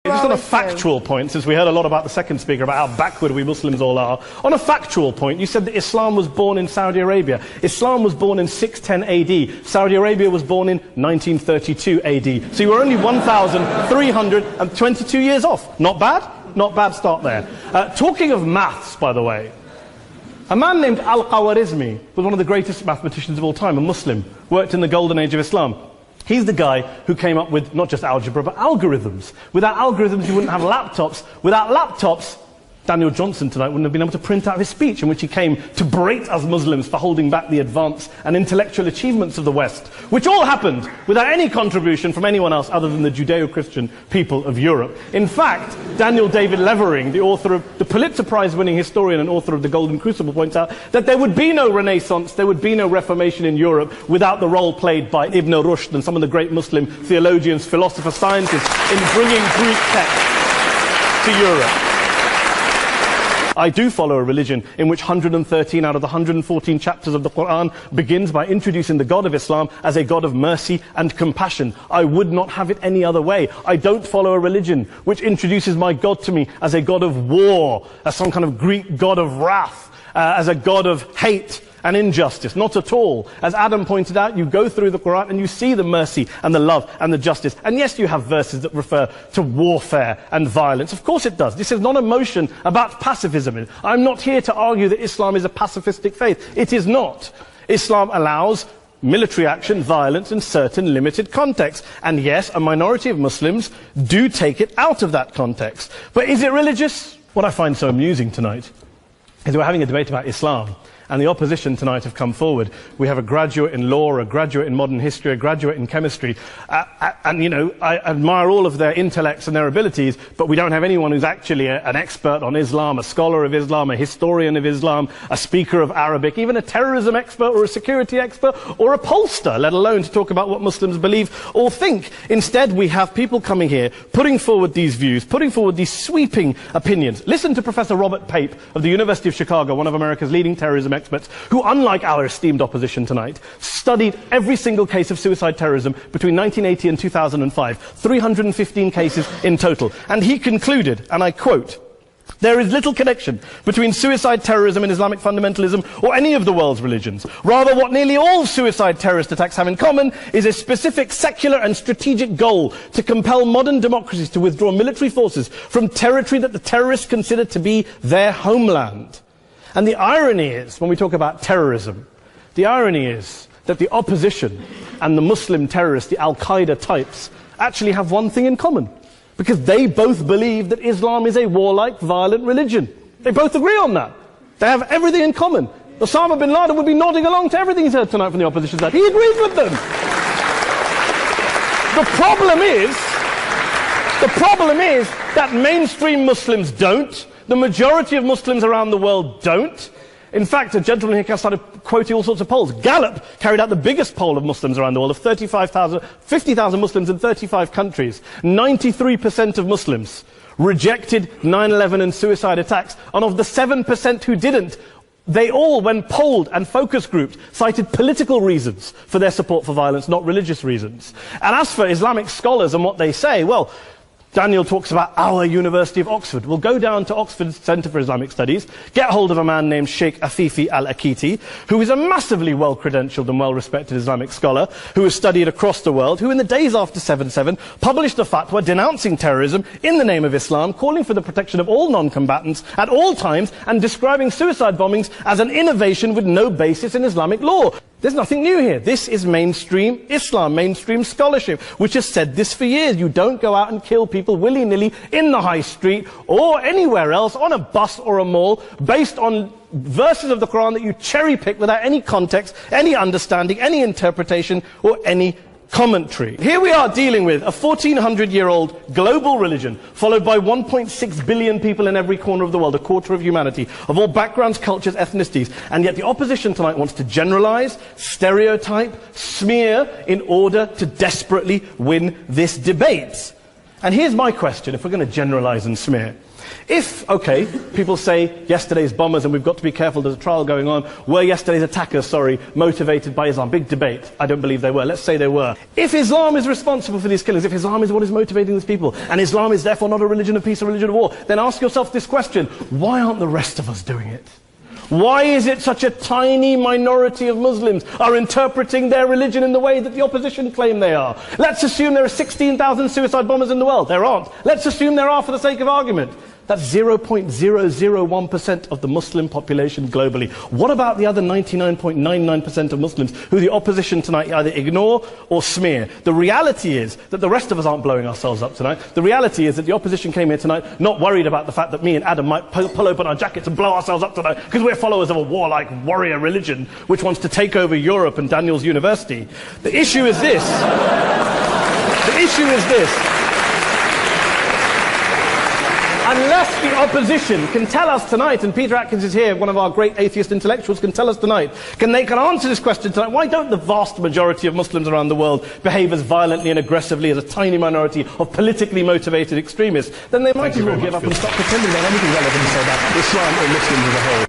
Just on a factual point, since we heard a lot about the second speaker, about how backward we Muslims all are, on a factual point, you said that Islam was born in Saudi Arabia. Islam was born in 610 AD. Saudi Arabia was born in 1932 AD. So you were only 1,322 years off. Not bad? Not bad start there. Talking of maths, by the way, a man named Al-Khwarizmi was one of the greatest mathematicians of all time, a Muslim, worked in the golden age of Islam. He's the guy who came up with not just algebra, but algorithms. Without algorithms, you wouldn't have laptops. Without laptops, Daniel Johnson tonight wouldn't have been able to print out his speech in which he came to berate us Muslims for holding back the advance and intellectual achievements of the West, which all happened without any contribution from anyone else other than the Judeo-Christian people of Europe. In fact, Daniel David Levering, the author of the Pulitzer Prize-winning historian and author of The Golden Crucible, points out that there would be no Renaissance, there would be no Reformation in Europe without the role played by Ibn Rushd and some of the great Muslim theologians, philosophers, scientists in bringing Greek texts to Europe. I do follow a religion in which 113 out of the 114 chapters of the Quran begins by introducing the God of Islam as a God of mercy and compassion. I would not have it any other way. I don't follow a religion which introduces my God to me as a God of war, as some kind of Greek God of wrath, as a God of hate and injustice. Not at all. As Adam pointed out, you go through the Quran and you see the mercy and the love and the justice. And yes, you have verses that refer to warfare and violence. Of course it does. This is not a motion about pacifism. I'm not here to argue that Islam is a pacifistic faith. It is not. Islam allows military action, violence in certain limited contexts. And yes, a minority of Muslims do take it out of that context. But is it religious? What I find so amusing tonight is we're having a debate about Islam. And the opposition tonight have come forward. We have a graduate in law, a graduate in modern history, a graduate in chemistry. And, you know, I admire all of their intellects and their abilities, but we don't have anyone who's actually an expert on Islam, a scholar of Islam, a historian of Islam, a speaker of Arabic, even a terrorism expert or a security expert or a pollster, let alone to talk about what Muslims believe or think. Instead, we have people coming here, putting forward these views, putting forward these sweeping opinions. Listen to Professor Robert Pape of the University of Chicago, one of America's leading terrorism experts, who, unlike our esteemed opposition tonight, studied every single case of suicide terrorism between 1980 and 2005, 315 cases in total. And he concluded, and I quote, "There is little connection between suicide terrorism and Islamic fundamentalism or any of the world's religions. Rather, what nearly all suicide terrorist attacks have in common is a specific secular and strategic goal to compel modern democracies to withdraw military forces from territory that the terrorists consider to be their homeland." And the irony is, when we talk about terrorism, the irony is that the opposition and the Muslim terrorists, the Al-Qaeda types, actually have one thing in common. Because they both believe that Islam is a warlike, violent religion. They both agree on that. They have everything in common. Osama bin Laden would be nodding along to everything he's heard tonight from the opposition side. He agrees with them. The problem is that mainstream Muslims don't. The majority of Muslims around the world don't. In fact, a gentleman here started quoting all sorts of polls. Gallup carried out the biggest poll of Muslims around the world, of 50,000 Muslims in 35 countries. 93% of Muslims rejected 9/11 and suicide attacks. And of the 7% who didn't, they all, when polled and focus grouped, cited political reasons for their support for violence, not religious reasons. And as for Islamic scholars and what they say, well, Daniel talks about our University of Oxford. We'll go down to Oxford Centre for Islamic Studies, get hold of a man named Sheikh Afifi al-Akiti, who is a massively well-credentialed and well-respected Islamic scholar, who has studied across the world, who in the days after 7/7 published a fatwa denouncing terrorism in the name of Islam, calling for the protection of all non-combatants at all times, and describing suicide bombings as an innovation with no basis in Islamic law. There's nothing new here. This is mainstream Islam, mainstream scholarship, which has said this for years. You don't go out and kill people willy-nilly in the high street or anywhere else, on a bus or a mall, based on verses of the Quran that you cherry-pick without any context, any understanding, any interpretation, or any commentary. Here we are dealing with a 1400-year-old global religion, followed by 1.6 billion people in every corner of the world, a quarter of humanity, of all backgrounds, cultures, ethnicities. And yet the opposition tonight wants to generalize, stereotype, smear, in order to desperately win this debate. And here's my question, if we're going to generalize and smear. If, okay, people say yesterday's bombers, and we've got to be careful, there's a trial going on, were yesterday's attackers, motivated by Islam? Big debate. I don't believe they were. Let's say they were. If Islam is responsible for these killings, if Islam is what is motivating these people, and Islam is therefore not a religion of peace, a religion of war, then ask yourself this question: why aren't the rest of us doing it? Why is it such a tiny minority of Muslims are interpreting their religion in the way that the opposition claim they are? Let's assume there are 16,000 suicide bombers in the world. There aren't. Let's assume there are for the sake of argument. That's 0.001% of the Muslim population globally. What about the other 99.99% of Muslims who the opposition tonight either ignore or smear? The reality is that the rest of us aren't blowing ourselves up tonight. The reality is that the opposition came here tonight not worried about the fact that me and Adam might pull open our jackets and blow ourselves up tonight because we're followers of a warlike warrior religion which wants to take over Europe and Daniel's university. The issue is this. The issue is this. Unless the opposition can tell us tonight, and Peter Atkins is here, one of our great atheist intellectuals, can tell us tonight, they can answer this question tonight: why don't the vast majority of Muslims around the world behave as violently and aggressively as a tiny minority of politically motivated extremists? Then they might as well give up and stop pretending they have anything relevant to say about Islam or Muslims as a whole.